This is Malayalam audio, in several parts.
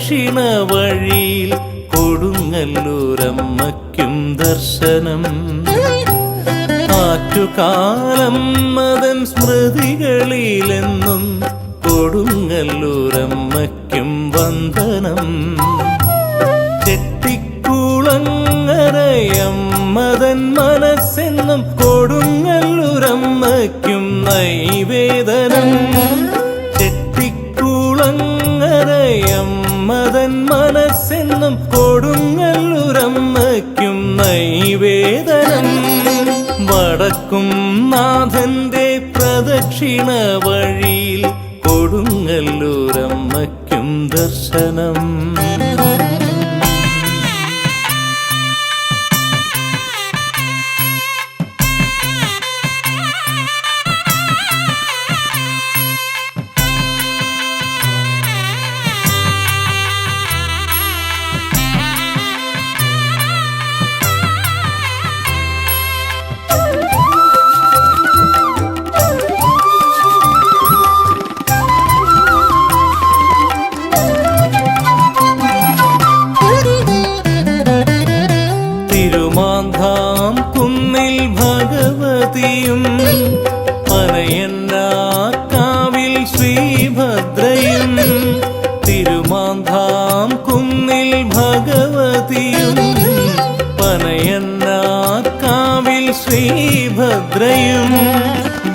പ്രദക്ഷിണ വഴിയിൽ കൊടുങ്ങല്ലൂരമ്മയ്ക്കും ദർശനം. ആറ്റുകാലം മതൻ സ്മൃതികളിലെന്നും കൊടുങ്ങല്ലൂരമ്മയ്ക്കും വന്ദനം. ചെട്ടിക്കുളങ്ങരയമ്മതൻ മനസ്സെന്നും കൊടുങ്ങല്ലൂരമ്മയ്ക്കും നൈവേദനം. ചെട്ടിക്കുളങ്ങരയമ്മതൻ മനസ്സെന്നും കൊടുങ്ങല്ലൂരമ്മയ്ക്കും നൈവേദനം. വടക്കും നാഥന്റെ പ്രദക്ഷിണ വഴിയിൽ കൊടുങ്ങല്ലൂരമ്മയ്ക്കും ദർശനം. തിരുമാന്ധാം കുന്നിൽ ഭഗവതിയും പനയന്നാക്കാവിൽ ശ്രീഭദ്രയും. തിരുമാന്ധാം കുന്നിൽ ഭഗവതിയും പനയന്നാക്കാവിൽ ശ്രീഭദ്രയും.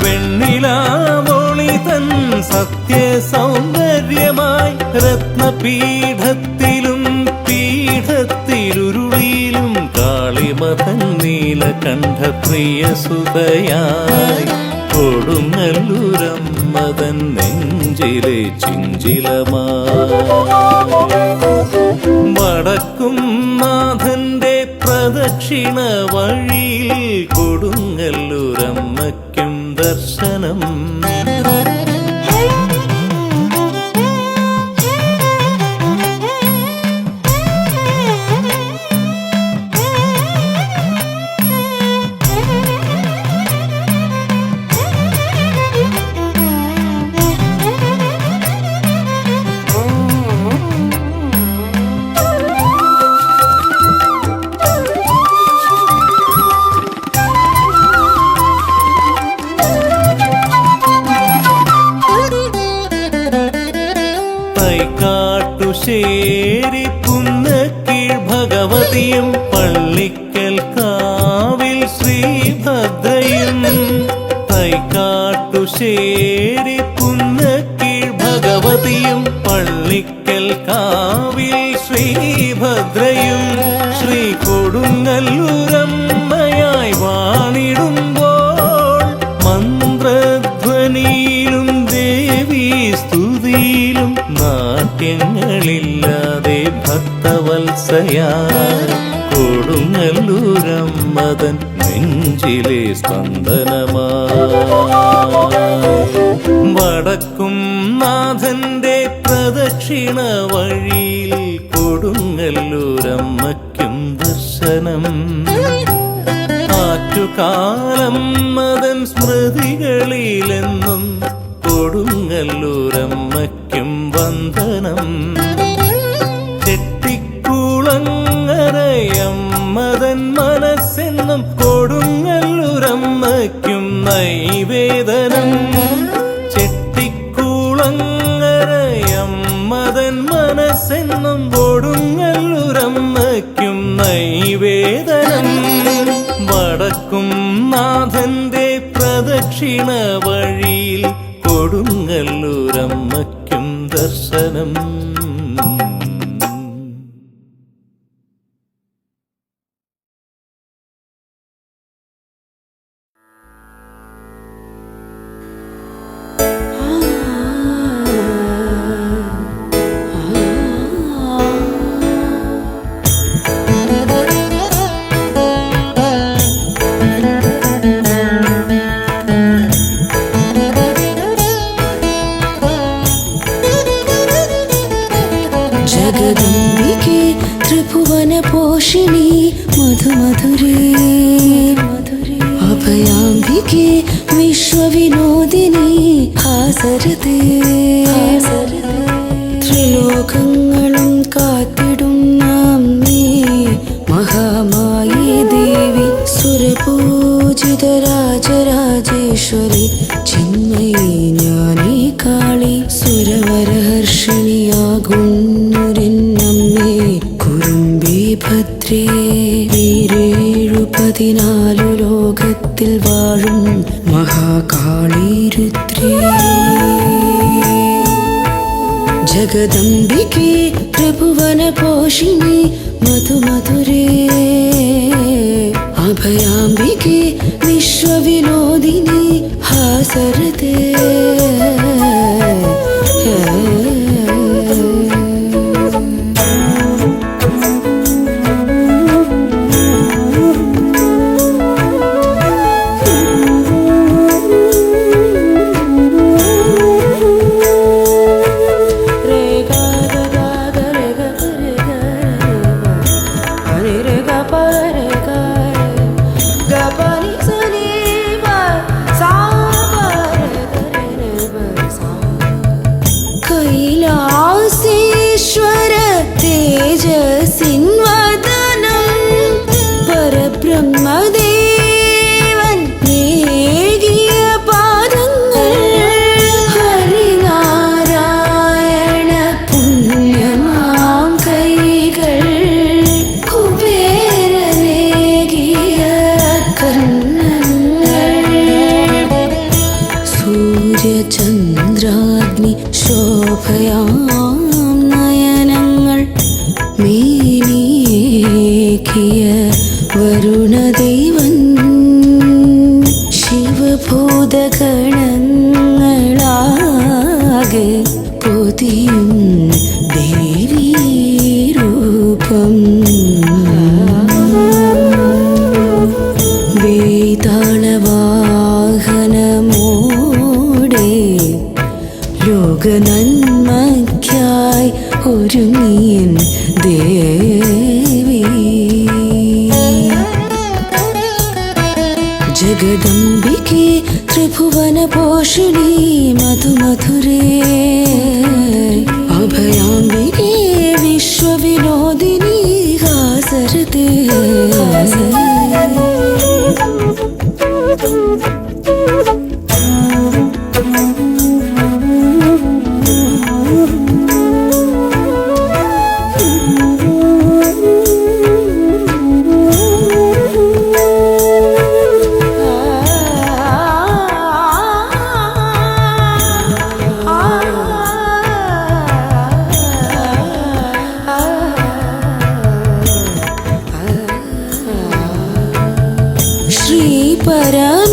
വെണ്ണിലാവോളി തൻ സത്യസൗന്ദര്യമായി രത്നപീഠത്തിലും പീഠത്തിലുരുളിയിലും കാളിമതൻ നീലകണ്ഠ പ്രിയസുതയായി കൊടുങ്ങല്ലൂരമ്മതൻ നെഞ്ചിലെ ചിഞ്ചിലമായി. വടക്കും നാഥന്റെ പ്രദക്ഷിണ വഴിയിൽ കൊടുങ്ങല്ലൂരമ്മയ്ക്കും ദർശനം. തൈക്കാട്ടുശ്ശേരി പുന്നക്കീഴ് ഭഗവതിയും പള്ളിക്കൽ കാവിൽ ശ്രീഭദ്രയും. തൈക്കാട്ടുശ്ശേരി പുന്നക്കീഴ് ഭഗവതിയും പള്ളിക്കൽ കാവിൽ ശ്രീഭദ്രയും. ശ്രീ കൊടുങ്ങല്ലൂരമ്മയായി വാണിടുമ്പോൾ മന്ത്രധ്വനിയിലും ദേവീ സ്തുതിയിലും നാട്യങ്ങളില്ലാതെ ഭക്തവത്സയായി കൊടുങ്ങല്ലൂരമ്മതൻ നെഞ്ചിലെ സ്പന്ദനമായി. വടക്കും നാഥന്റെ പ്രദക്ഷിണ വഴിയിൽ കൊടുങ്ങല്ലൂരമ്മയ്ക്കും ദർശനം. ആറ്റുകാലം മതൻ സ്മൃതികളിലെന്നും കൊടുങ്ങല്ലൂരമ്മയ്ക്കും വന്ദനം. ചെട്ടിക്കുളങ്ങരയമ്മതൻ മനസ്സെന്നും കൊടുങ്ങല്ലൂരമ്മയ്ക്കും നൈവേദനം. ചെട്ടിക്കുളങ്ങരയമ്മതൻ മനസ്സെന്നും കൊടുങ്ങല്ലൂരമ്മയ്ക്കും നൈവേദനം. വടക്കും നാഥന്റെ പ്രദക്ഷിണ വഴിയിൽ കൊടുങ്ങല്ലൂരമ്മയ്ക്കും ദർശനം. जगदम्बिके त्रिभुवनपोषिणी मधुमधुरे अभयाम्बिके विश्वविनोदिनी हासरते त्रिलोकങ്ങളും പൂജിതരാജരാജേശ്വരി ചിന്മയി ജ്ഞാനി കാളി സുരവരഹർഷിണിയാകുന്നൊരെന്നമ്മേ കുറുമ്പി ഭദ്രേ വീരേഴു14 ലോകത്തിൽ വാഴും മഹാകാളി രുദ്രേ ജഗദംബികേ ത്രിഭുവന പോഷിണി മധുമധുരേ അഭയാംബികേ വിശ്വവിനോദിനി ഹാസരതേ കൈലാസേശ്വര തേജസിൻവദനം പരബ്രഹ്മദേവൻ നേകിയ പാദങ്ങൾ ഹരിനാരായണ പുണ്യമാം കൈകൾ കുബേരനേകിയ കർണങ്ങൾ സൂര്യചന്ദ്രാഗ്നി ശോഭയാം നയനങ്ങൾ മേനിയേകിയ വരുണദേവൻ ശിവഭൂതഗണങ്ങളാകെ പൊതിയും ദേവീരൂപം വേതാളവാഹനമോടെ ലോകനന്മയ്ക്കായി ഒരുങ്ങിയൻ ദേവി ജഗദംബികേ ത്രിഭുവന പോഷിണി മധുമധുരേ അഭയാംബികേ വിശ്വവിനോദിനി ഹാസരതേ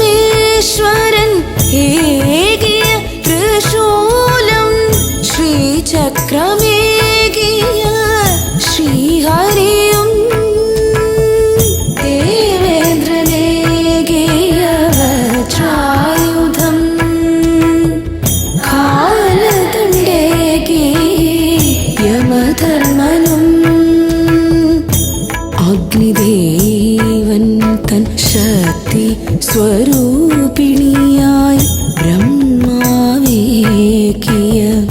പരമേശ്വരൻ ഏകിയ ത്രിശൂലം ശ്രീചക്രമേകിയ ശ്രീഹരിയും ദേവേന്ദ്രനേകിയ വജ്രായുധം കാലദണ്ഡേകി യമധർമ്മനും അഗ്നിദേവൻ തൻ ശക്തി സ്വരൂപിണിയായി ബ്രഹ്മാവേകിയ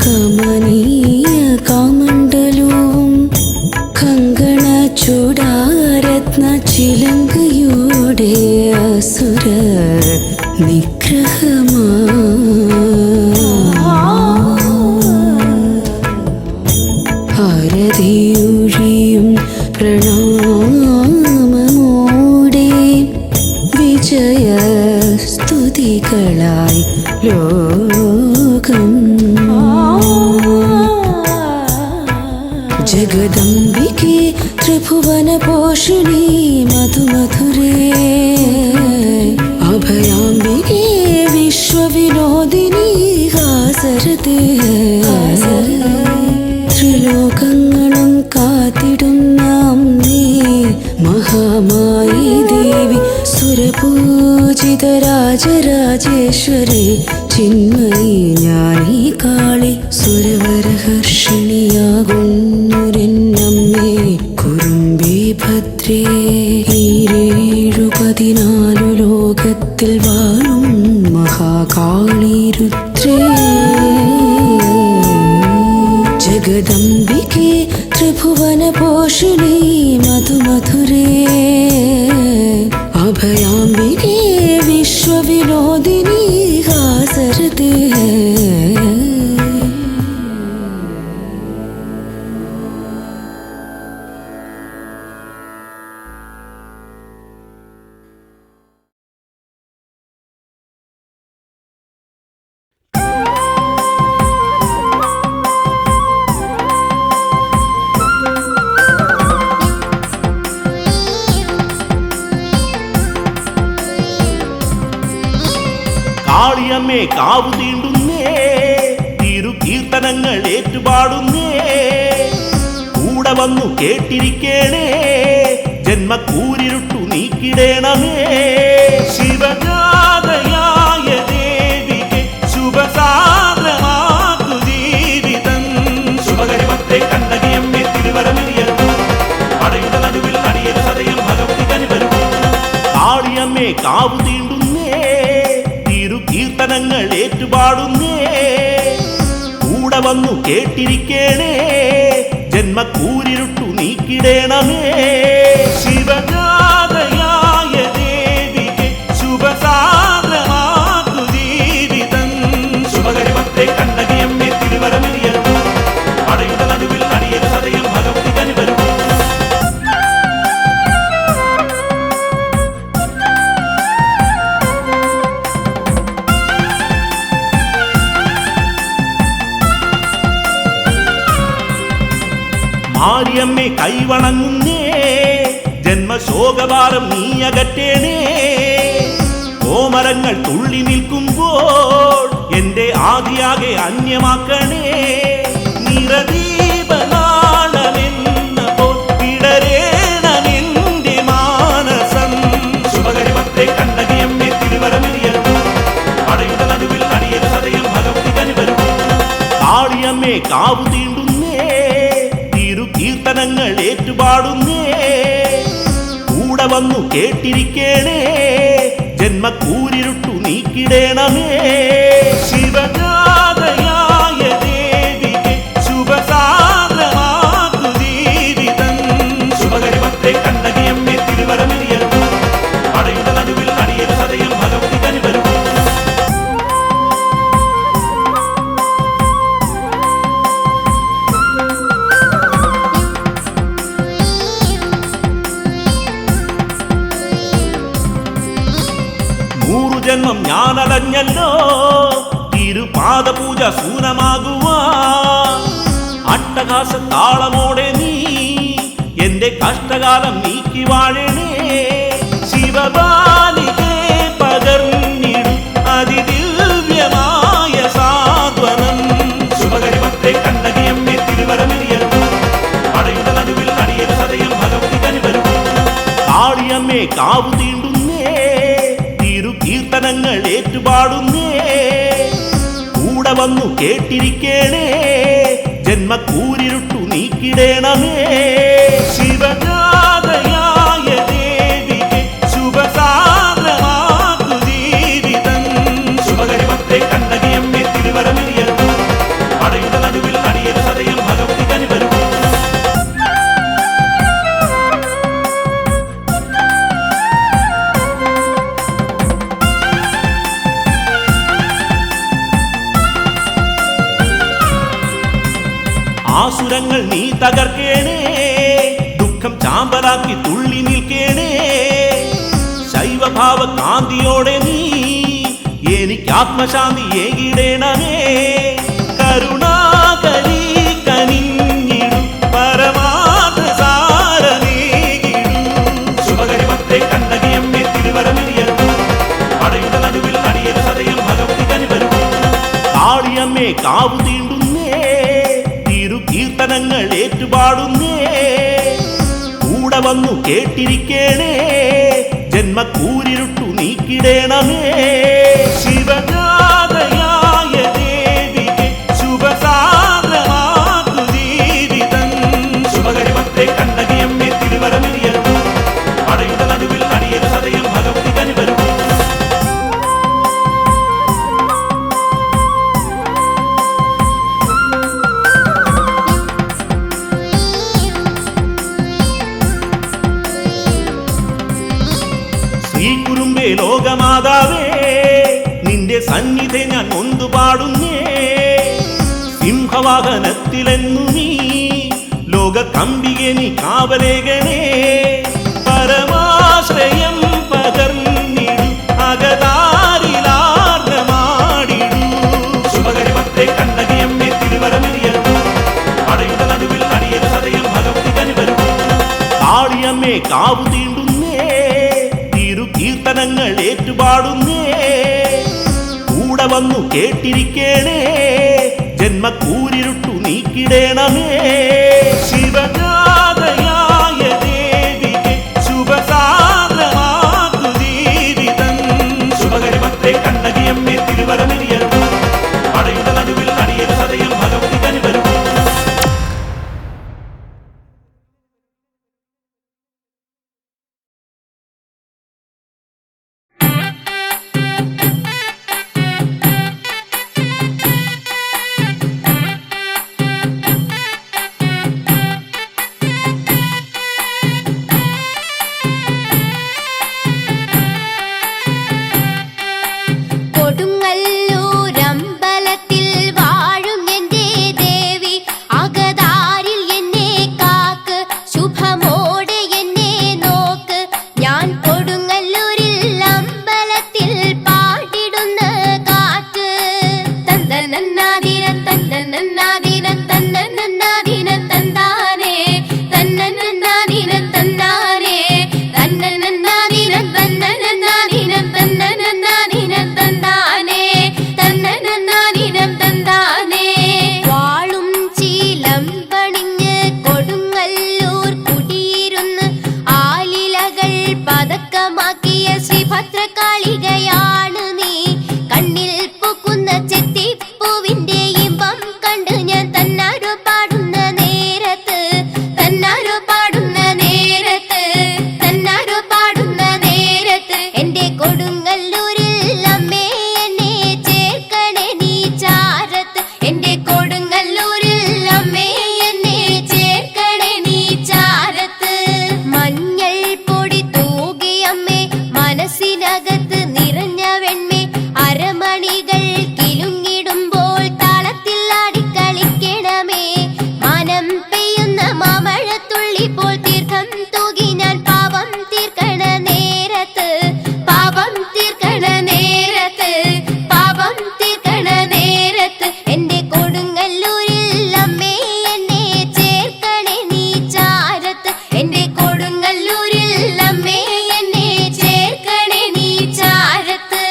കമനീയ കാമണ്ഡലവും കങ്കണ ചൂടാരത്ന ചിലങ്കയോടെ അസുര നിഗ്രഹമാ ആരതിയൊഴിയും പ്രണാമമോടെ വിജയസ്തുതികളായി ലോകം ജഗദംബികേ ത്രിഭുവന പോഷിണി മധുമധുരേ അഭയാംബികേ വിശ്വവിനോദിനി ഹാസരതേ ത്രിലോകങ്ങളും കാത്തിടുന്ന അമ്മേ മഹാമായി ദേവി സുരപൂജിതരാജരാജേശ്വരി ചിന്മയി ജ്ഞാനി കാളി സുരവരഹർഷിണിയാകുന്നൊരെന്നമ്മേ കുറുമ്പി ഭദ്രേ ഈരേഴു14 ലോകത്തിൽ വാഴും മഹാകാളി രുദ്രേ ജഗദംബികേ ത്രിഭുവന പോഷിണി മധുമധുരേ അഭയാംബികേ विश्वविनोदिनी हासरते കാളിയമ്മേ കാവു തീണ്ടുന്നേ, തിരുകീർത്തനങ്ങൾ ഏറ്റുപാടുന്നേ, കൂടെ വന്നു കേട്ടിരിക്കേണേ, ജന്മക്കൂരിരുട്ടു നീക്കിടേണമേ. ശിവജാതയായ ദേവികെ ശുഭസാന്ദ്രമാക്കു ജീവിതം. ശുഭകരിമത്തെ കണ്ണകിയമ്മേ തിരുവരമിരിയരുന്നു, പടയുടെ നടുവിൽ അടിയരു സദയം ഭഗവതി കനിവരുന്നു. കാളിയമ്മേ കാവു തീണ്ടുന്നേ, കീർത്തനങ്ങൾ ഏറ്റുപാടുന്നേ, കൂടെ വന്നു കേട്ടിരിക്കേണേ, ജന്മക്കൂരിരുട്ടു നീക്കിടേണമേ. ശിവജാതയായ ദേവികെ ശുഭസാന്ദ്രമാക്കു ജീവിതം. ശുഭകരിമത്തെ കണ്ണകിയമ്മേ തിരുവരമിരിയരുന്നു, പടയുടെ നടുവിൽ അടിയരു സദയം ഭഗവതി കനിവരുന്നു. മാരിയമ്മേ കൈവണങ്ങുന്നേ, ജന്മശോകഭാരം നീ അകറ്റേണേ. കോമരങ്ങൾ തുള്ളി നിൽക്കുമ്പോൾ എന്റെ ആദിയാകെ അന്യമാക്കണേ. നിറദീപനാളമെന്ന പോൽ വിടരേണമെന്റെ മാനസം. ശുഭകരിമത്തെ കണ്ണകിയമ്മേ തിരുവരമിരിയരുന്നു, പടയുടെ നടുവിൽ അടിയരു സദയം ഭഗവതി കനിവരുന്നു. കാളിയമ്മേ കാവു തീണ്ടുന്നേ, കീർത്തനങ്ങൾ ഏറ്റുപാടുന്നേ, കൂടെ വന്നു കേട്ടിരിക്കേണേ, ജന്മക്കൂരിരുട്ടു നീക്കിടേണമേ. ശിവജാതയായ ദേവികെ ശുഭസാന്ദ്രമാക്കു ജീവിതം. ശുഭകരിമത്തെ കണ്ണകിയമ്മേ തിരുവരമിരിയരുന്നു, പടയുടെ നടുവിൽ അടിയരു സദയം ഭഗവതി കനിവരുന്നു. ജന്മം ഞാനലഞ്ഞല്ലോ, തിരുപാദപൂജ സൂനമാകുവാൻ. അട്ടഹാസ താളമോടെ നീ എന്റെ കഷ്ടകാലം നീക്കി വാഴണേ. ശിവബാലികെ പകർന്നിടും അതിദിവ്യമായ സാന്ത്വനം. ശുഭകരിമത്തെ കണ്ണകിയമ്മേ തിരുവരമിരിയരുന്നു, പടയുടെ നടുവിൽ അടിയരു സദയം ഭഗവതി കനിവരുന്നു. കാളിയമ്മേ കാവു തീണ്ടുന്നേ, കീർത്തനങ്ങൾ ഏറ്റുപാടുന്നേ, കൂടെ വന്നു കേട്ടിരിക്കേണേ, ജന്മക്കൂരിരുട്ടു നീക്കിടേണമേ. ശിവജാതയായ ദേവികെ ശുഭസാന്ദ്രമാക്കു ജീവിതം. ശുഭകരിമത്തെ കണ്ണകിയമ്മേ തിരുവരമിരിയരുന്നു, പടയുടെ നടുവിൽ അടിയരു സദയം ഭഗവതി കനിവരുന്നു. ആസുരങ്ങൾ നീ തകർക്കേണേ, ദുഃഖം ചാമ്പലാക്കി തുള്ളി നിൽക്കേണേ. ശൈവഭാവ കാന്തിയോടെ നീ എനിക്ക് ആത്മശാന്തി ഏകിടേണമേ. കരുണാകരി കനിഞ്ഞിടും പരമാർത്ഥ സാരമേകിടും. ശുഭകരിമത്തെ കണ്ണകിയമ്മേ തിരുവരമിരിയരുന്നു, പടയുടെ നടുവിൽ അടിയരു സദയം ഭഗവതി കനിവരുന്നു. കാളിയമ്മേ കാവു തീണ്ടുന്നേ, കീർത്തനങ്ങൾ ഏറ്റുപാടുന്നേ, കൂടെ വന്നു കേട്ടിരിക്കേണേ, ജന്മക്കൂരിരുട്ടു നീക്കിടേണമേ. ശിവജാതയായ ദേവികെ ശുഭസാന്ദ്രമാക്കു ജീവിതം. ശുഭകരിമത്തെ കണ്ണകിയമ്മേ തിരുവരമിരിയരുന്നു, പടയുടെ നടുവിൽ അടിയരു സദയം ഭഗവതി കനിവരുന്നു. കുറുമ്പേ ലോകമാതാവേ നിന്റെ സന്നിധി ഞാൻ നൊന്തു പാടുന്നേ സിംഹവാഹനത്തിലെന്നു നീ ലോക കമ്പികെ നീ കാവലേകണേ പരമാശ്രയം പകർന്നിടു അകതാരിലാർന്നമാടിടു ശുഭകരി ഭക്തേ കണ്ണകിയമ്മേ തിരുവരമിരിയരുളൂ പടയുടെ നടുവിൽ അടിയരു സദയം ഭഗവതി കനിവരുളൂ കാളിയമ്മേ കാവു തീണ്ടുന്നേ തിരു കീർത്തനങ്ങൾ ഏറ്റുപാടുന്നേ കൂടെ വന്നു കേട്ടിരിക്കേണേ ജന്മക്കൂരിരുട്ടു നീക്കിടേണമേ ശിവജാതയായ ദേവിക്ക് ശുഭസാന്ദ്രമാക്കു ജീവിതം ശുഭകരി ഭക്തേ കണ്ണകിയമ്മേ തിരുവരമിരിയരുളൂ പടയുടെ നടുവിൽ അടിയരു സദയം ഭഗവതി കനിവരുളൂ കൊടുങ്ങല്ലൂരമ്പലത്തിൽ വാഴും എന്റെ ദേവി അകതാരിൽ എന്നെ കാക്ക് ശുഭമോടെ എന്നെ നോക്ക് ഞാൻ കൊടുങ്ങല്ലൂരിൽ അമ്പലത്തിൽ പാടിടുന്ന കാറ്റ് തന്നനന്നാദിന തന്നനന്നാദിന തന്നനന്നാദിന തന്നാനേ തന്നനന്നാദിന തന്നാനേ തന്നനന്നാദിന തന്നനന്നാദിന തന്നനന്നാദിന തന്നാനേ തന്നനന്നാദിനം തന്നാനേ വാളും ചീലം പണിഞ്ഞ് കൊടുങ്ങല്ലൂർ കുടിയിരുന്ന് ആലിലകൾ പതക്കമാക്കിയ ശ്രീഭദ്രകാളികയാണ് നീ കണ്ണിൽ പൂക്കുന്ന ചെത്തിപ്പൂവിന്റെ ഇമ്പം കണ്ട് ഞാൻ തന്നാരോ പാടുന്ന നേരത്ത് തന്നാരോ പാടുന്ന നേരത്ത് തന്നാരോ പാടുന്ന നേരത്ത് എന്റെ കൊടുങ്ങല്ലൂരിൽ അമ്മേ എന്നെ ചേർക്കണേ നീ ചാരത്ത് എന്റെ കൊടുങ്ങല്ലൂരിൽ അമ്മേ എന്നെ ചേർക്കണേ നീ ചാരത്ത് മഞ്ഞൾ പൊടി തൂകിയമ്മേ മനസ്സിനകത്ത് നിറഞ്ഞ വെണ്മേ അരമണികൾ കിലുങ്ങിടുമ്പോൾ താളത്തിൽ ആടിക്കളിക്കണമേ മനം പെയ്യുന്ന മാമഴത്തുള്ളി പോൽ തീർത്ഥം തൂകി ഞാൻ പാപം തീർക്കണ നേരത്ത് പാപം തീർക്കണ നേരത്ത് പാപം തീർക്കണ നേരത്ത് എന്റെ കൊടുങ്ങല്ലൂരിൽ അമ്മേ എന്നെ ചേർക്കണേ നീ ചാരത്ത് എന്റെ കൊടുങ്ങല്ലൂരിൽ അമ്മേ എന്നെ ചേർക്കണേ നീ ചാരത്ത്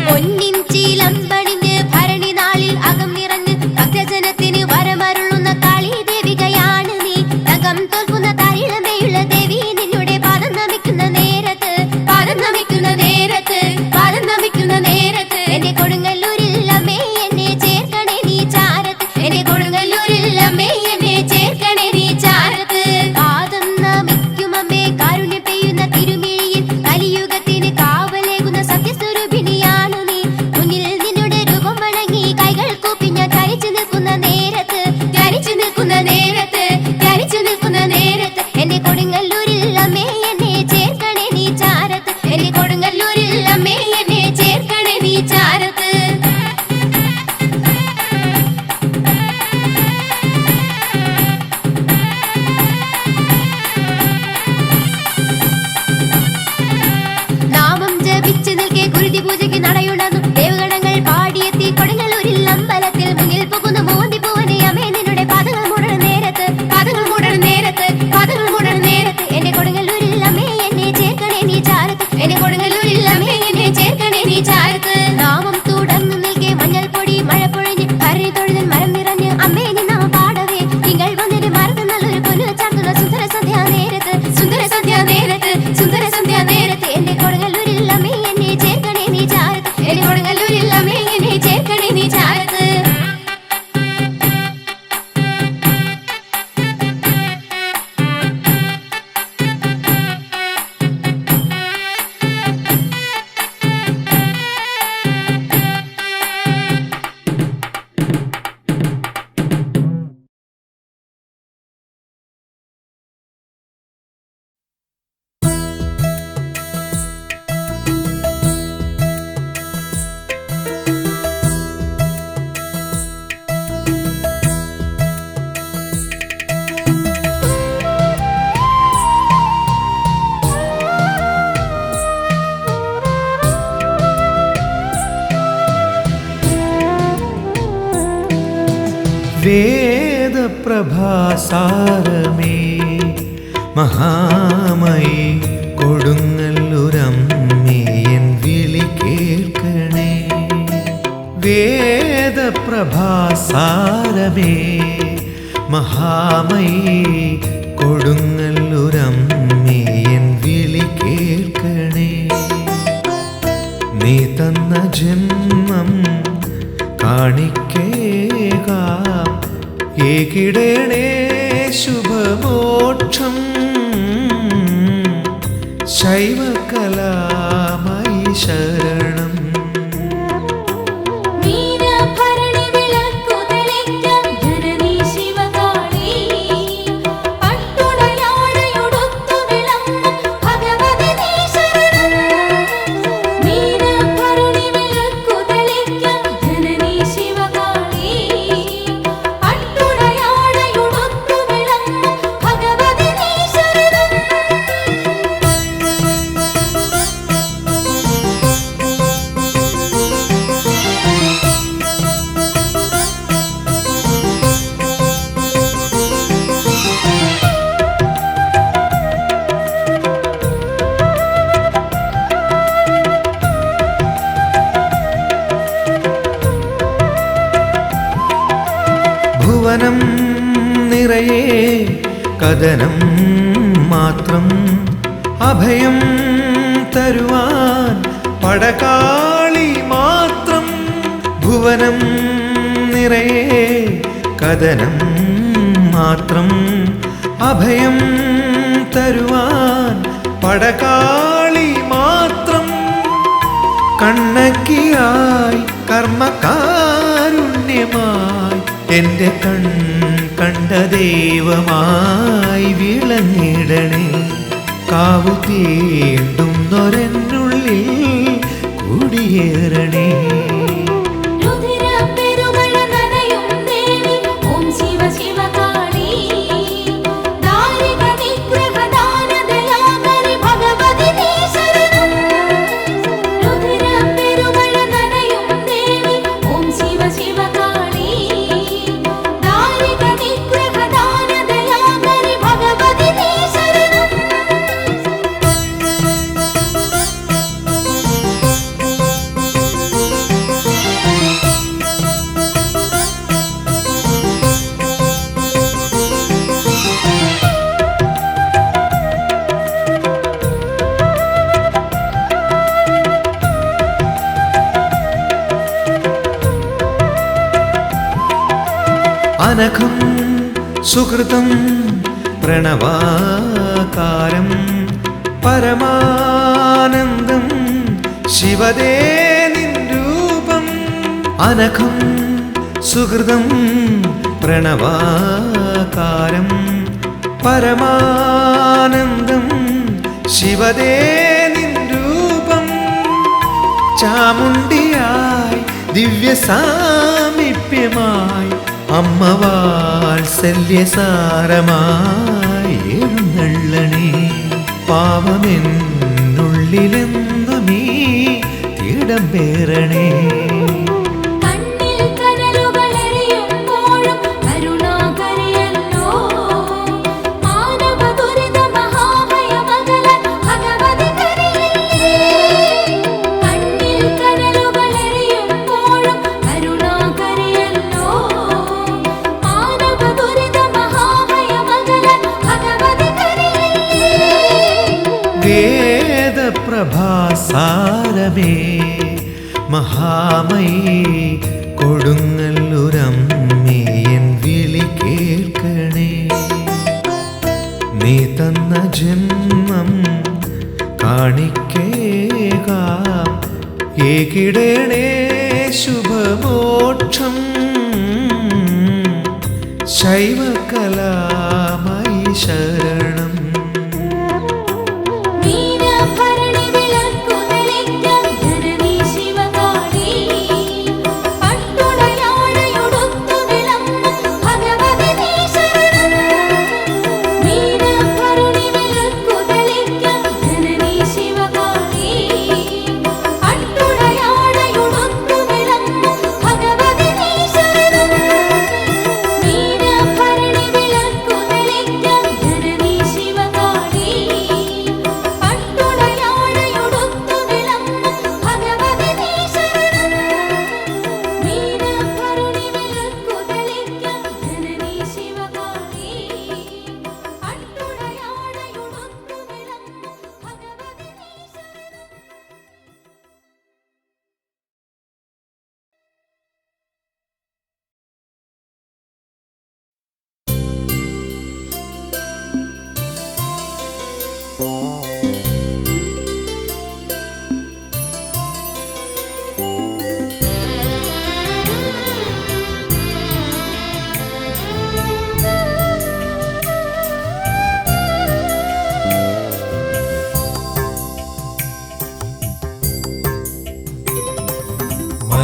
പൊന്നിൻ ചീലം പണിഞ്ഞ് ഭരണി നാളിൽ അകം നിറഞ്ഞ് ഭക്തജനത്തിന് വരമരുളുന്ന കാളി ദേവികയാണ് നീ തകം തോൽക്കുന്ന താരിളമേയുള്ള ദേവി നിന്നുടെ പാദം നമിക്കുന്ന നേരത്ത് പാദം നമിക്കുന്ന നേരത്ത് പാദം നമിക്കുന്ന നേരത്ത് എന്റെ കൊടുങ്ങല്ലൂരിൽ അമ്മേ എന്നെ ചേർക്കണേ നീ ചാരത്ത് എന്റെ കൊടുങ്ങല്ലൂരിൽ അമ്മേ എന്നെ ചേർക്കണേ നീ ചാരത്ത് പാദം നമിക്കും അമ്മേ കാരുണ്യം പെയ്യുന്ന തിരുമിഴിയിൽ കലിയുഗത്തിന് കാവലേകുന്ന സത്യസ്വരൂപിണിയാണ് നീ മുന്നിൽ നിന്നുടെ രൂപം വണങ്ങി കൈകൾ കൂപ്പി ഞാൻ ധരിച്ചു നിൽക്കുന്ന നേരത്ത് ധരിച്ചു നിൽക്കുന്ന നേരത്ത് ധരിച്ചു നിൽക്കുന്ന നേരത്ത് എന്റെ കൊടുങ്ങല്ലൂരിൽ അമ്മേ എന്നെ ചേർക്കണേ നീ ചാരത്ത് എന്റെ കൊടുങ്ങല്ലൂരിൽ അമ്മേ എന്നെ ചേർക്കണേ നീ ചാരത്ത് നാമം ജപിച്ചു നിൽക്കെ ഗുരുതി പൂജയ്ക്ക് നടയുണർന്നു ദേവഗണങ്ങൾ പാടിയെത്തി കൊടുങ്ങല്ലൂരിൽ അമ്പലത്തിൽ മുന്നിൽ പോകുന്ന മോന്തി പൂവനെ അമ്മേ നിന്നുടെ പാദങ്ങൾ മൂടണ നേരത്ത് പാദങ്ങൾ മൂടണ നേരത്ത് പാദങ്ങൾ മൂടണ നേരത്ത് എന്റെ കൊടുങ്ങല്ലൂരിൽ അമ്മേ എന്നെ ചേർക്കണേ നീ ചാരത്ത് എന്റെ കൊടുങ്ങല്ലൂരിൽ അമ്മേ എന്നെ ചേർക്കണേ നീ ചാരത്ത് നാമം തുടർന്നു നിൽക്കെ മഞ്ഞൾ പൊടി മഴ പൊഴിഞ്ഞ് ഭരണി തൊഴുതൽ മരം നിറഞ്ഞ് അമ്മേ നീ നാമ പാടവേ തിങ്കൾ വന്നിട്ട് മറന്ന് നല്ലൊരു പൊന്നു ചാർത്തുന്ന സുന്ദര സന്ധ്യാ നേരത്ത് സുന്ദര സന്ധ്യാ നേരത്ത് സുന്ദര സന്ധ്യാ നേരത്ത് എന്റെ കൊടുങ്ങല്ലൂരിൽ അമ്മേ എന്നെ ചേർക്കണേ നീ ചാരത്ത് എന്റെ കൊടുങ്ങല്ലൂരിൽ അമ്മേ എന്നെ ചേർക്കണേ നീ ചാരത്ത് വേദപ്രഭാസാരമേ മഹാമയി കൊടുങ്ങല്ലൂരമ്മേ എൻ വിളി കേൾക്കണേ. വേദപ്രഭാസാരമേ മഹാമയി കൊടുങ്ങല്ലൂരമ്മേ എൻ വിളി കേൾക്കണേ. നീ തന്ന ജന്മം കാണിക്കേകാം ഏകിടണേ ശുഭമോക്ഷം. ശൈവകലാമയി ശരണം. ഭുവനം നിറയെ കഥനം മാത്രം അഭയം തരുവാൻ പടകാളി മാത്രം. ഭുവനം നിറയെ കഥനം മാത്രം അഭയം തരുവാൻ പടകാളി മാത്രം. കണ്ണക്കിയായി കർമ്മകാരുണ്യമായി എൻ്റെ കണ്ട ദൈവമായി വിളങ്ങിടണേ. കാവു തീണ്ടുന്നൊരെന്നുള്ളിൽ കുടിയേറണേ. അനഘം സുഹൃതം പ്രണവാകാരം പരമാനന്ദം ശിവദേ നിൻ രൂപം. അനഘം സുഹൃതം പ്രണവാകാരം പരമാനന്ദം ശിവദേ നിൻ രൂപം. ചാമുണ്ടിയായി ദിവ്യസാമീപ്യമായി അമ്മ വാത്സല്യസാരമായി എഴുന്നള്ളണേ. പാവമെന്നുള്ളിലെന്നു നീ തിടം പേരണേ. വേദപ്രഭാസാരമേ മഹാമയി കൊടുങ്ങല്ലൂരമ്മേ എൻ വിളി കേൾക്കണേ. നീ തന്ന ജന്മം കാണിക്കേകാം ഏകിടണേ ശുഭമോക്ഷം. ശൈവകലാമയി ശരണം.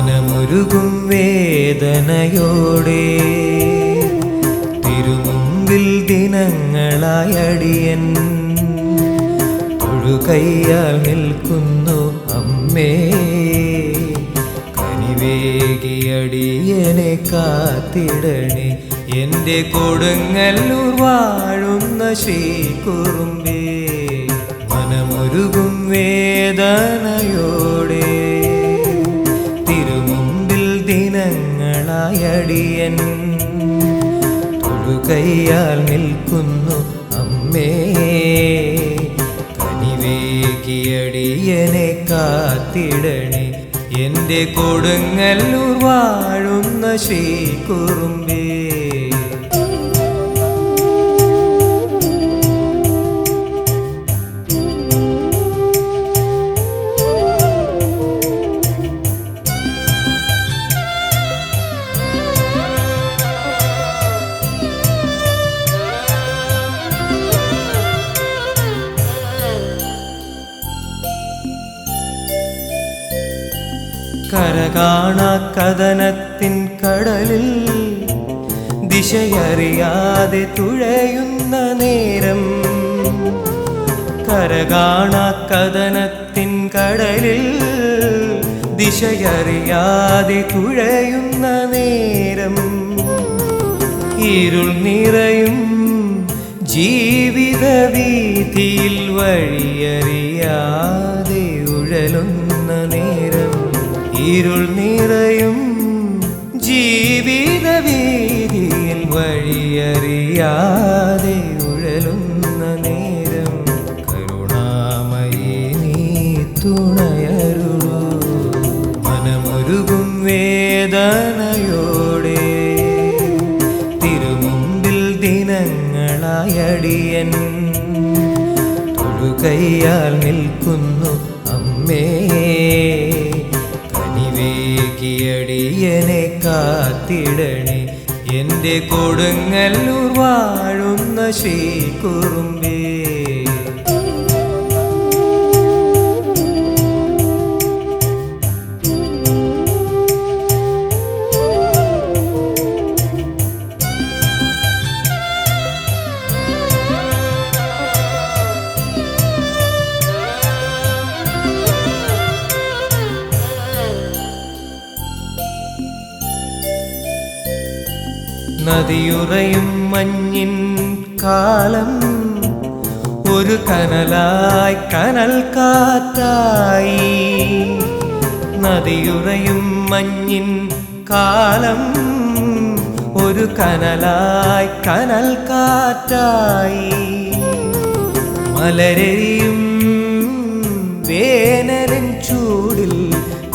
മനമുരുകും വേദനയോടെ തിരുമുമ്പിൽ ദിനങ്ങളായടിയൻ തൊഴുകയ്യാൽ നിൽക്കുന്നു അമ്മേ. കനിവേകിയടിയനെ കാത്തിടണേ എൻ്റെ കൊടുങ്ങല്ലൂർ വാഴുന്ന ശ്രീകുറുമ്പേ. മനമൊരുകും വേദനയോടെ തിരുമുമ്പിൽ ദിനങ്ങളായടിയൻ തൊഴുകയ്യാൽ നിൽക്കുന്നു അമ്മേ. കനിവേകിയടിയനെ കാത്തിടണേ എൻ്റെ കൊടുങ്ങല്ലൂർ വാഴുന്ന ശ്രീകുറുമ്പേ. കരകാണാ കഥനത്തിൻ കടലിൽ ദിശയറിയാതെ തുഴയുന്ന നേരം. കരകാണാ കഥനത്തിൻ കടലിൽ ദിശയറിയാതെ തുഴയുന്ന നേരം. ഇരുൾ നിറയും ജീവിത വീതിയിൽ വഴിയറിയാതെ ഉഴലുന്ന നേരം. ഇരുൾ നിറയും ജീവിത വീതിയിൽ വഴിയറിയാതെ ഉഴലുന്ന നേരം. കരുണാമയേ നീ തുണയരുളൂ. മനമൊരുകും വേദനയോടെ തിരുമുമ്പിൽ ദിനങ്ങളായടിയൻ തൊഴുകയ്യാൽ നിൽക്കുന്നു അമ്മേ. കനിവേകിയടിയനെ കാത്തിടണേ എൻ്റെ കൊടുങ്ങല്ലൂർ വാഴുന്ന ശ്രീകുറുമ്പേ. നദിയുറയും മഞ്ഞിൻ കാലം ഒരു കനലായി കനൽ കാറ്റായി. നദിയുറയും മഞ്ഞിൻ കാലം ഒരു കനലായി കനൽ കാറ്റായി. മലരെയും വേനലിൻ ചൂടിൽ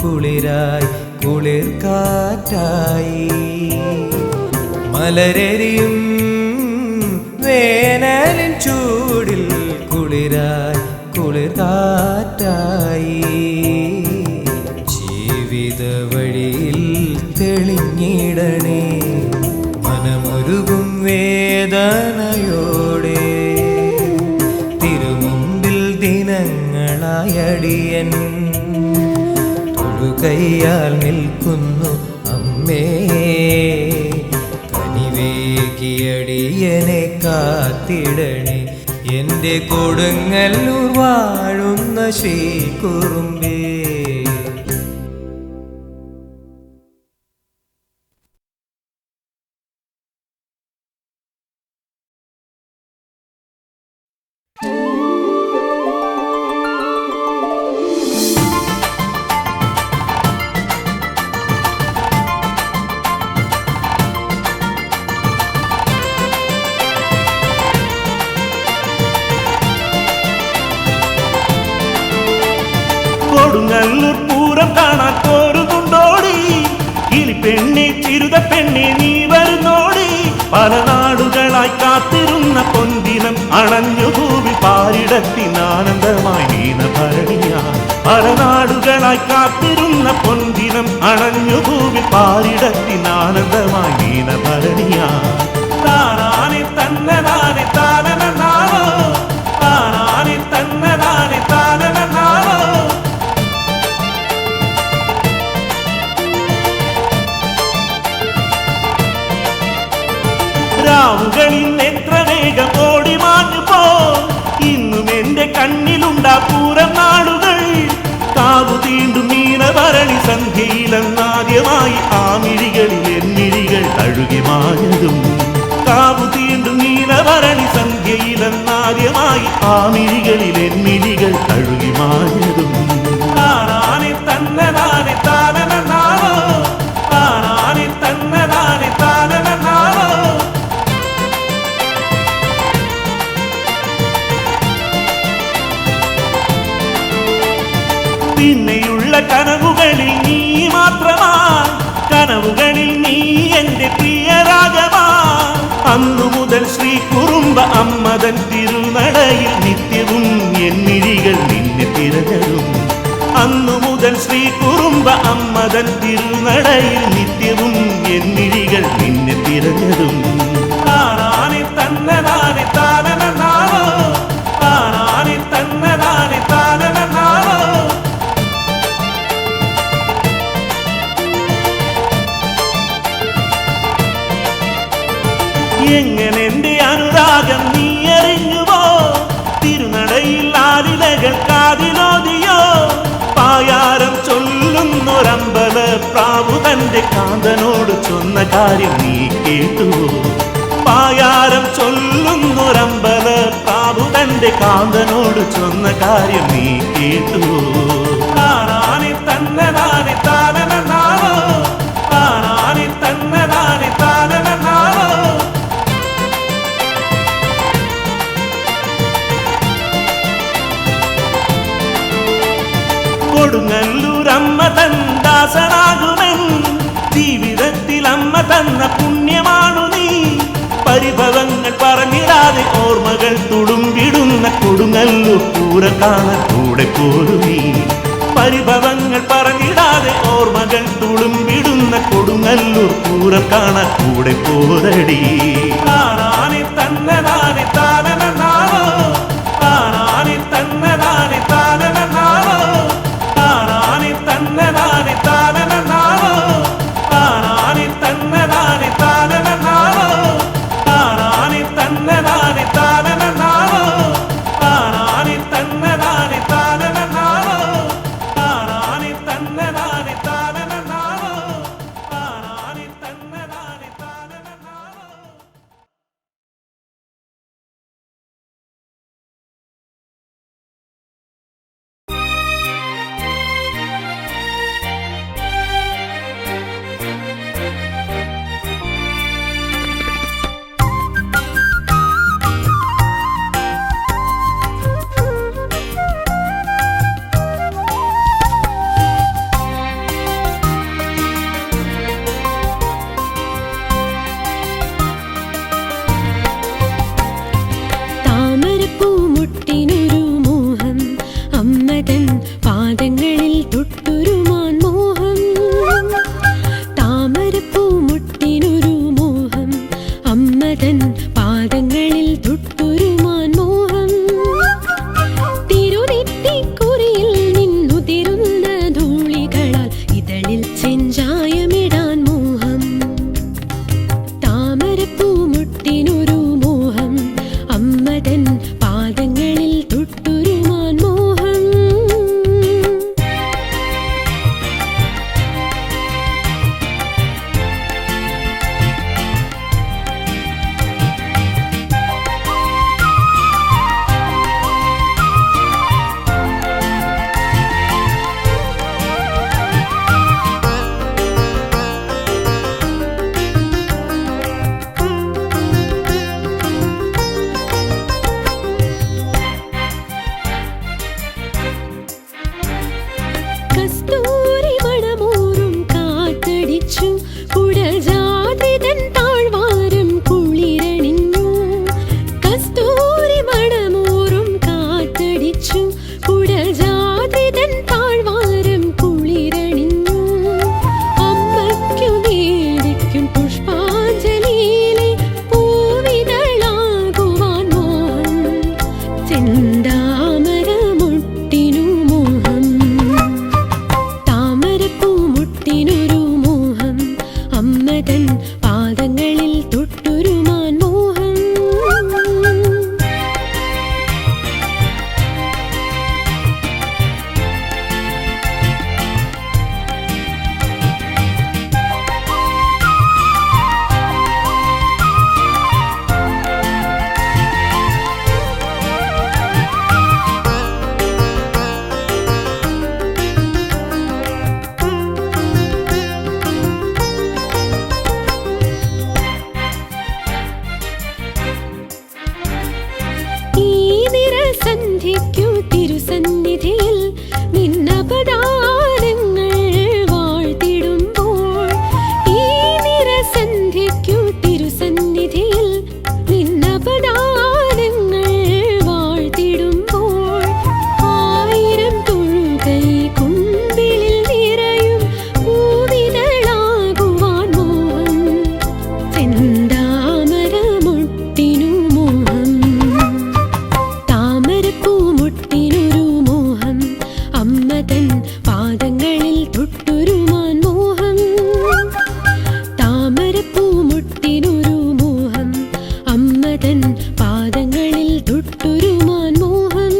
കുളിരായി കുളിർ കാറ്റായി. മലരെയും വേനലിൻ ചൂടിൽ കുളിരായി കുളിർ കാറ്റായി. ജീവിത വഴിയിൽ തെളിഞ്ഞിടണേ മനമൊരുകും വേദനയോടെ തിരുമുമ്പിൽ ദിനങ്ങളായടിയൻ തൊഴുകയ്യാൽ നിൽക്കുന്നു അമ്മേ. കനിവേകിയടിയനെ കാത്തിടണേ എൻ്റെ കൊടുങ്ങല്ലൂർ വാഴുന്ന ശ്രീകുറുമ്പേ. കൊടുങ്ങല്ലൂർ പൂരം കാണാൻ പോരുന്നുണ്ടോടി. ഇനി പെണ്ണെ ചിരുത പെണ്ണെ നീ വരുന്നോടി. പല നാടുകളായി കാത്തിരുന്ന പൊൻദിനം അണഞ്ഞു ഭൂമി പാരിടത്തിനാനന്ദമായി നീനഭരണിയ. പല നാടുകളായി കാത്തിരുന്ന പൊൻദിനം അണഞ്ഞു ഭൂമി പാരിടത്തിനാനന്ദമായി നീനഭരണിയ. താനാനെ തന്നതാനെ താനനാണോ, താനാനെ തന്നതാനെ താനനാണോ. രാവുകളിൽ എത്ര വേഗം ഓടി മാഞ്ഞു പോ ഇന്നും എന്റെ കണ്ണിലുണ്ടാ പൂരം നാളുകൾ കാവു തീണ്ടും മീനഭരണി സന്ധ്യയിലെന്നാദ്യമായി ആ മിഴികളിൽ എന്നിഴികൾ തഴുകി മാഞ്ഞതും കാവു തീണ്ടും മീനഭരണി സന്ധ്യയിലെന്നാദ്യമായി ആ മിഴികളിൽ എന്നിഴികൾ തഴുകി മാഞ്ഞതും താനാനെ തന്നതാനെ താനനാണോ താനാനെ തന്നതാനെ താനനാണോ പിന്നെയുള്ള കനവുകളിൽ നീ മാത്രമാ കനവുകളിൽ നീ എന്റെ പ്രിയരാഗമാ അന്നു മുതൽ ശ്രീ കുറുമ്പ അമ്മതൻ തിരുനടയിൽ നിത്യവും എന്നിഴികൾ നിന്നെ തിരഞ്ഞതും അന്നു മുതൽ ശ്രീ കുറുമ്പ അമ്മതൻ തിരുനടയിൽ നിത്യവും എന്നിഴികൾ നിന്നെ തിരഞ്ഞതും താനാനെ തന്നതാനെ താനനാണോ താനാനെ തന്നതാനെ താനനാണോ എങ്ങനെ എന്റെ അനുരാഗം നീ അറിഞ്ഞുവോ തിരുനടയിൽ ആലിലകൾ കാതിലോതിയോ പായാരം ചൊല്ലുന്നൊരമ്പല പ്രാവു തന്റെ കാന്തനോട് ചൊന്ന കാര്യം നീ കേട്ടുവോ പായാരം ചൊല്ലുന്നൊരമ്പല പ്രാവു തന്റെ കാന്തനോട് ചൊന്ന കാര്യം നീ കേട്ടുവോ താനാനെ തന്നതാനെ താനനാണോ താനാനെ തന്നതാനെ താനനാണോ കൊടുങ്ങല്ലൂരമ്മ തൻ ദാസനാകുമെൻ ജീവിതത്തിൽ അമ്മ തന്ന പുണ്യമാണു നീ പരിഭവങ്ങൾ പറഞ്ഞിടാതെ ഓർമ്മകൾ തുളുമ്പിടുന്ന കൊടുങ്ങല്ലൂർ പൂരം കാണാൻ കൂടെ പോരു നീ പരിഭവങ്ങൾ പറഞ്ഞിടാതെ ഓർമ്മകൾ തുളുമ്പിടുന്ന കൊടുങ്ങല്ലൂർ പൂരം കാണാൻ കൂടെ പോരടി താനാനെ തന്നതാനെ താനനാണോ താനാനെ തന്നതാനെ താനനാണോ താനാനെ തന്നതാനെ താനനാണോ താനാനെ തന്നതാനെ താനനാണോ താനാനെ തന്നതാനെ താനനാണോ താനാനെ തന്നതാനെ താനനാണോ താനാനെ തന്നതാനെ താനനാണോ താനാനെ തന്നതാനെ താനനാണോ തൊട്ടുരുമാൻ മോഹം താമരപ്പൂമൊട്ടിനൊരു മോഹം അമ്മതൻ പാദങ്ങളിൽ തൊട്ടുരുമാൻ മോഹം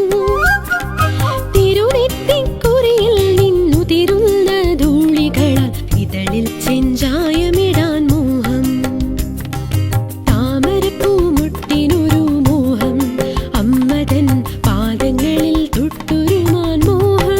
തിരുനെറ്റിക്കുറിയിൽ നിന്നുതിരുന്ന ധൂളികളാൽ ഇതളിൽ ചെഞ്ചായമിടാൻ മോഹം താമരപ്പൂമൊട്ടിനൊരു മോഹം അമ്മതൻ പാദങ്ങളിൽ തൊട്ടുരുമാൻ മോഹം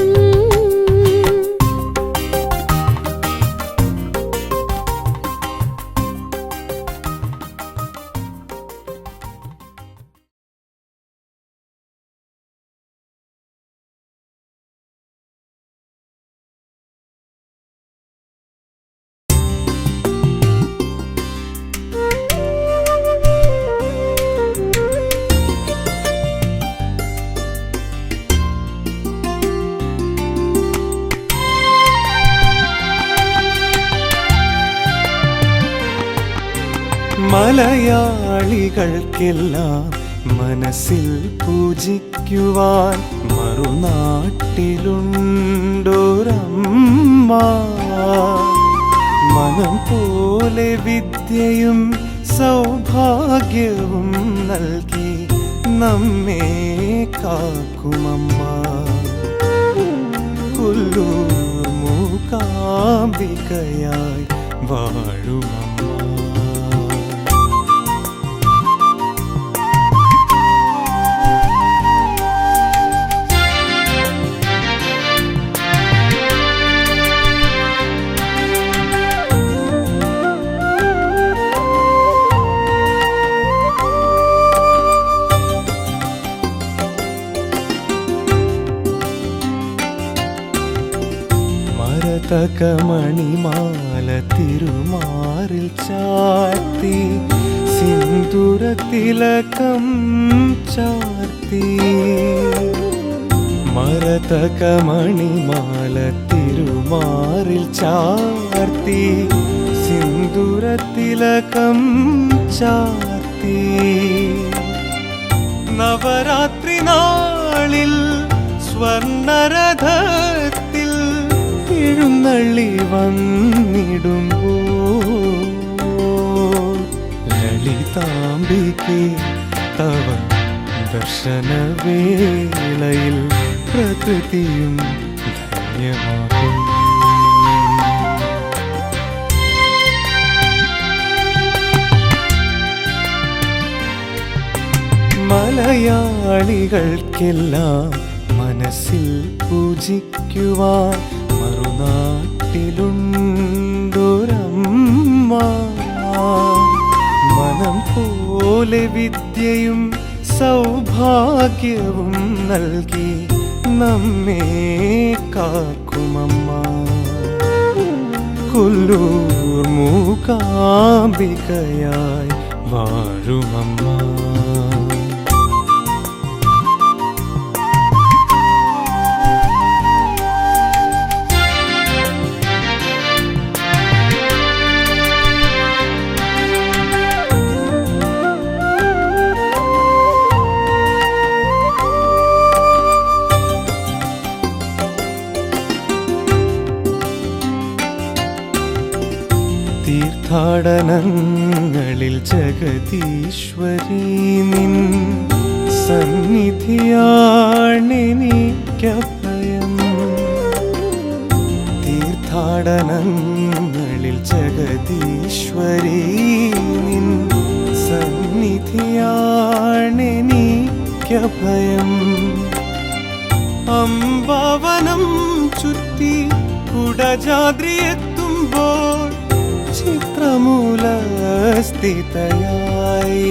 മലയാളികൾക്കെല്ലാം മനസ്സിൽ പൂജിക്കുവാൻ മറുനാട്ടിലുണ്ടൊരമ്മ മനം പോലെ വിദ്യയും സൗഭാഗ്യവും നൽകി നമ്മെ കാക്കുമമ്മ കൊല്ലൂർ മൂകാംബികയായി വാഴുമമ്മ. മരതകമണിമാല തിരുമാറിൽ ചാർത്തി സിന്ദൂരത്തിലകം ചാർത്തി മരതകമണിമാല തിരുമാറിൽ ചാർത്തി സിന്ദൂരത്തിലകം ചാർത്തി നവരാത്രി നാളിൽ സ്വർണരഥത്തിൽ എഴുന്നള്ളി വന്നിടുമ്പോൾ ലളിതാംബികെ തവ ദർശനവേളയിൽ പ്രകൃതിയും ധന്യമാകും. മലയാളികൾക്കെല്ലാം മനസ്സിൽ പൂജിക്കുവാൻ മറുനാട്ടിലുണ്ടൊരമ്മ മനം പോലെ വിദ്യയും സൗഭാഗ്യവും നൽകി നമ്മെ കാക്കുമമ്മ കൊല്ലൂർ മൂകാംബികയായി വാഴുമമ്മ. തീർത്ഥാടനങ്ങളിൽ ജഗദീശ്വരി നിൻ സന്നിധിയാണെനിക്കഭയം. തീർത്ഥാടനങ്ങളിൽ ജഗദീശ്വരി നിൻ സന്നിധിയാണെനിക്കഭയം. അംബാവനം ചുറ്റി കുടജാദ്രിയെത്തുമ്പോൾ ചിത്രമൂല സ്ഥിതയായി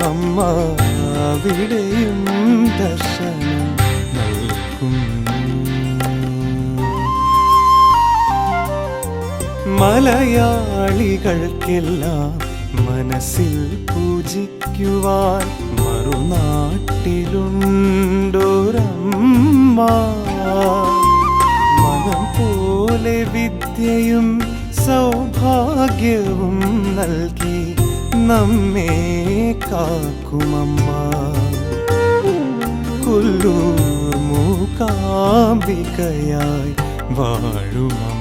അമ്മ അവിടെയും ദർശനം നൽകുന്നു. മലയാളികൾക്കെല്ലാം മനസ്സിൽ പൂജിക്കുവാൻ മറുനാട്ടിലുണ്ടൊരമ്മ മനം പോലെ വിദ്യയും സൗഭാഗ്യവും നൽകി നമ്മെ കാക്കുമമ്മ കൊല്ലൂർ മൂകാംബികയായി വാഴുമമ്മ.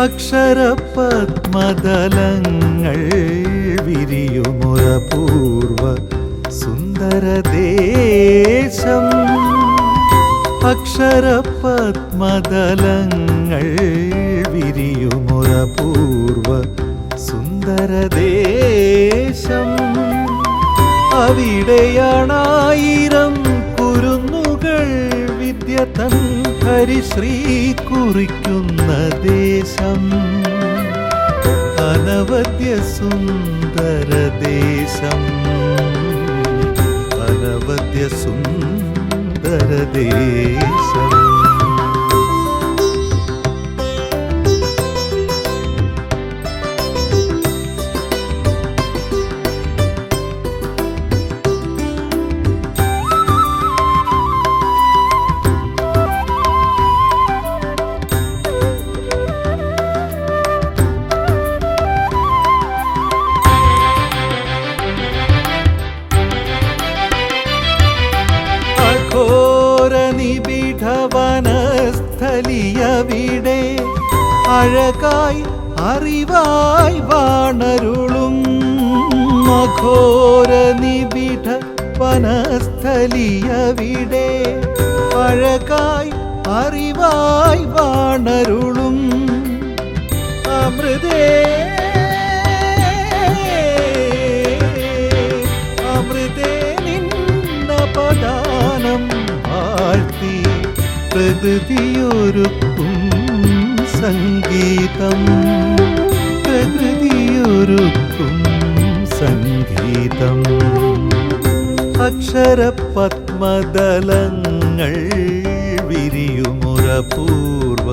അക്ഷരപത്മദലങ്ങൾ വിരിയുമൊരപൂർവ സുന്ദരദേശം. അക്ഷരപത്മദലങ്ങൾ വിരിയുമൊരപൂർവ സുന്ദരദേശം. അവിടെയാണായിരം കുരുന്നുകൾ വിദ്യ തൻ ഹരിശ്രീ കുറിക്കുന്ന ദേശം. അനവദ്യ സുന്ദരദേശം, അനവദ്യ സുന്ദരദേശം. വനസ്ഥലിയവിടെ അഴകായി അറിവായി വാണരുളും. അഘോര നിബിഡ വനസ്ഥലിയവിടെ അഴകായി അറിവായി വാണരുളും. അമൃതേ അമൃതേ നിന്നപദാനം വാഴ്ത്തി പ്രകൃതിയൊരുക്കും സംഗീതം. പ്രകൃതിയൊരുക്കും സംഗീതം. അക്ഷരപത്മദലങ്ങൾ വിരിയുമൊരപൂർവ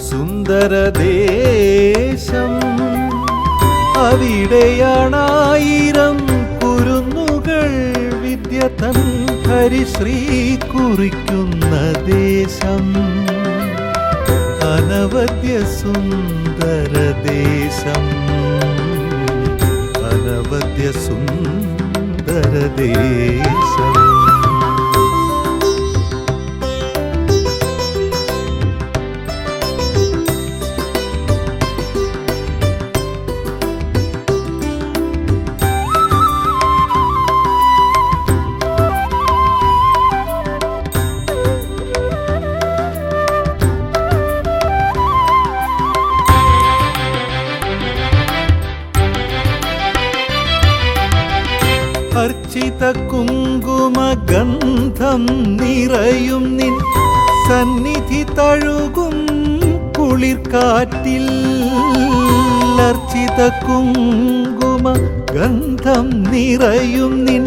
സുന്ദരദേശം. അവിടെയാണായിരം കുരുന്നുകൾ വിദ്യ തൻ ഹരിശ്രീ കുറിക്കുന്ന ദേശം. അനവദ്യ സുന്ദരദേശം, അനവദ്യ സുന്ദരദേശം. അർച്ചിത കുങ്കുമഗന്ധം നിറയും നിൻ സന്നിധി തഴുകും കുളിർക്കാറ്റിൽ. അർച്ചിത കുങ്കുമഗന്ധം നിറയും നിൻ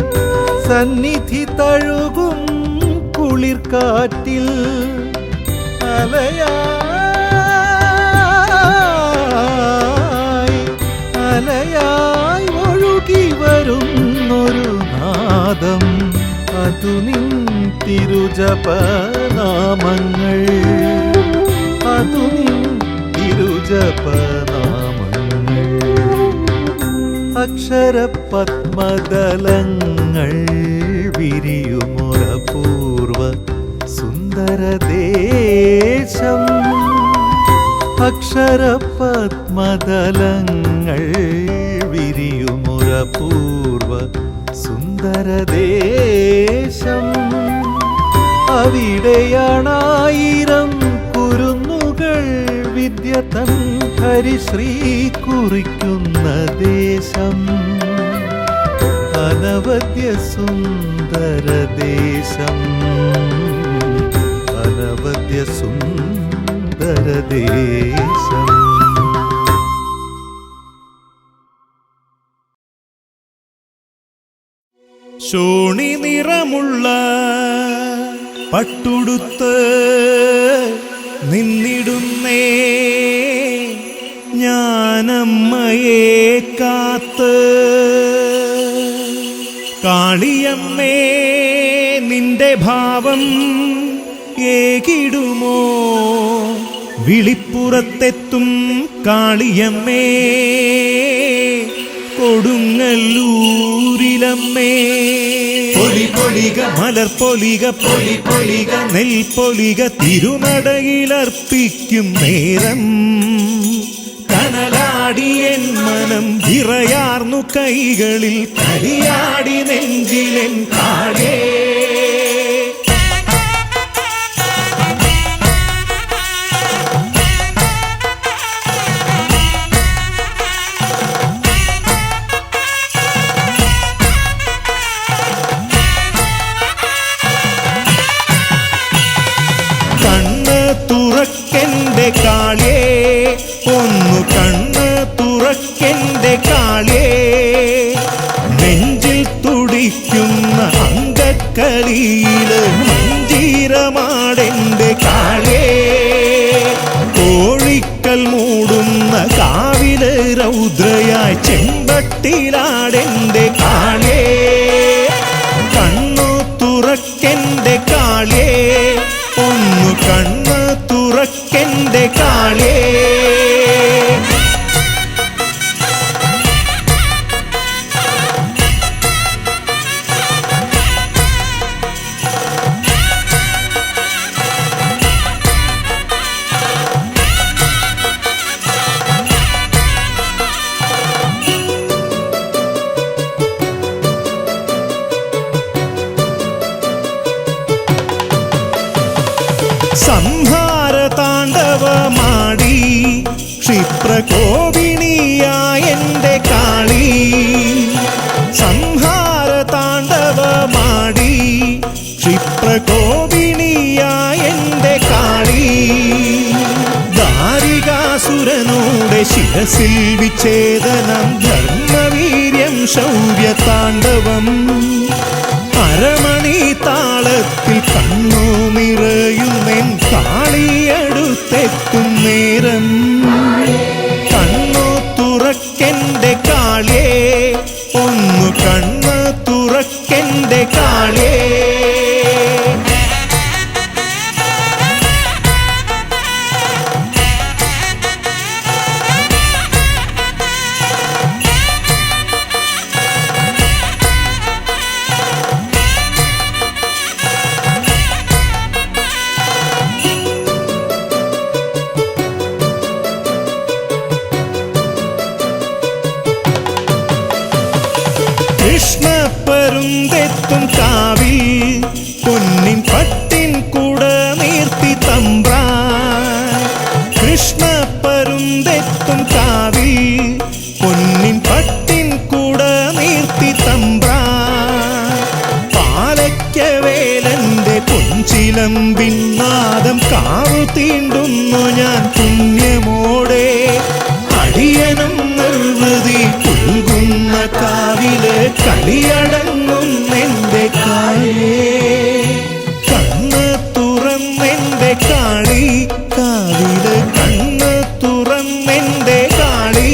സന്നിധി തഴുകും കുളിർക്കാറ്റിൽ. അലയായി അലയായി ഒഴുകി വരുന്നൊരു നാദം. അതു നിൻ തിരുജപനാമങ്ങൾ, അതു നിൻ തിരുജപനാമങ്ങൾ. അക്ഷരപത്മദലങ്ങൾ വിരിയുമൊരപൂർവ സുന്ദരദേശം. അക്ഷരപത്മദലങ്ങൾ വിരിയുമൊരപൂർവ സുന്ദരദേശം. അവിടെയാണായിരം കുരുന്നുകൾ വിദ്യ തൻ ഹരിശ്രീ കുറിക്കുന്ന ദേശം. അനവദ്യ സുന്ദരദേശം, അനവദ്യ സുന്ദരദേശം. ശോണി നിറമുള്ള പട്ടുടുത്ത് നിന്നിടുന്നേ ഞാനമ്മയെ കാത്ത്. കാളിയമ്മേ നിന്റെ ഭാവം ഏകിടുമോ വിളിപ്പുറത്തെത്തും കാളിയമ്മേ കൊടുങ്ങല്ലൂരിലമ്മേ. പൊലിപൊലിക മലർപ്പൊലിക പൊലിപൊലിക നെൽപ്പൊലിക തിരുനടയിലർപ്പിക്കും നേരം പാടിയൻ മനം വിറയാർന്നു കൈകളിൽ കരിയാടി നെഞ്ചിലെൻ കാളേ. കണ്ണ് തുറക്കെന്റെ കാളേ, ഒന്നു കണ്ണ് തുറക്കെന്റെ കാളേ, നെഞ്ചിൽ തുടിക്കുന്ന അങ്കക്കലിയില് മഞ്ചീരമാടെന്റെ കാളേ. കോഴിക്കൽ മൂടുന്ന കാവില് രൗദ്രയായി ചെമ്പട്ടിലാടെന്റെ കാളേ. കണ്ണു തുറക്കെന്റെ കാളേ, ഒന്നു കണ്ണ് തുറക്കെന്റെ കാളേ. സംഹാര താണ്ഡവമാടി ക്ഷിപ്രകോപിണിയായെന്റെ കാളി. സംഹാര താണ്ഡവമാടി ക്ഷിപ്രകോപിണിയായെന്റെ കാളി. ദാരികാസുരനോടെ ശിരസിൽ വിച്ഛേദനം, ധർമ്മവീര്യം ശൗര്യ താണ്ഡവം. അരമണി താളത്തിൽ കണ്ണു നിറയുന്നെൻ കാളിയടുത്തെത്തും നേരം. കണ്ണു തുറക്കെന്റെ കാളേ, ഒന്നു കണ്ണ് തുറക്കെന്റെ കാളേ. കൃഷ്ണപ്പരുന്തെത്തും കാവിൽ പൊന്നിൻ പട്ടിൻ കുട നീർത്തി തമ്പ്രാൻ. കൃഷ്ണപ്പരുന്തെത്തും കാവിൽ പൊന്നിൻ പട്ടിൻ കുട നീർത്തി തമ്പ്രാൻ. പാലയ്ക്കവേലന്റെ പൊൻചിലമ്പിൻ നാദം കാവു തീണ്ടുന്നു ഞാൻ പുണ്യമോടെ. അടിയനം നിർവൃതി പുൽകുന്ന കാവില് കളിയടങ്ങുന്നെന്റെ കാളേ. കണ്ണ് തുറന്നെന്റെ കാളി, കാവില് കണ്ണ് തുറന്നെന്റെ കാളി.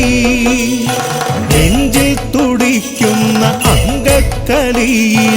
നെഞ്ചിൽ തുടിക്കുന്ന അങ്കക്കലിയിൽ